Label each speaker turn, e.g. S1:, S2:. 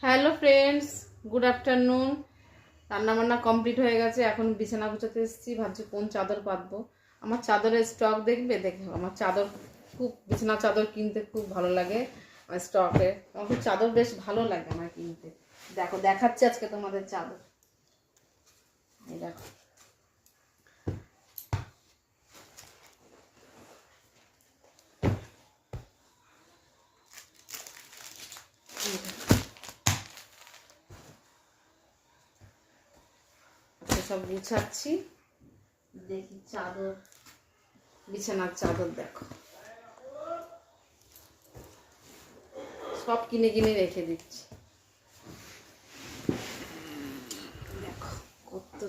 S1: Hello friends, good afternoon. রান্নাবান্না complete হয়ে গেছে। এখন বিছানা গুছাতে এসেছি। ভাবছি কোন চাদর পাতবো। আমার চাদরের স্টক দেখবে, দেখো আমার চাদর খুব, বিছানা চাদর কিনতে খুব ভালো লাগে আমার স্টকে। আমার খুব চাদর বেশ ভালো লাগে আমার কিনতে। দেখো, দেখাচ্ছি আজকে তোমাদের চাদর। এই দেখো, সব গুছাচ্ছি। দেখি চাদর, বিছানার চাদর দেখো, সব কিনে কিনে রেখে দিচ্ছি। দেখো কত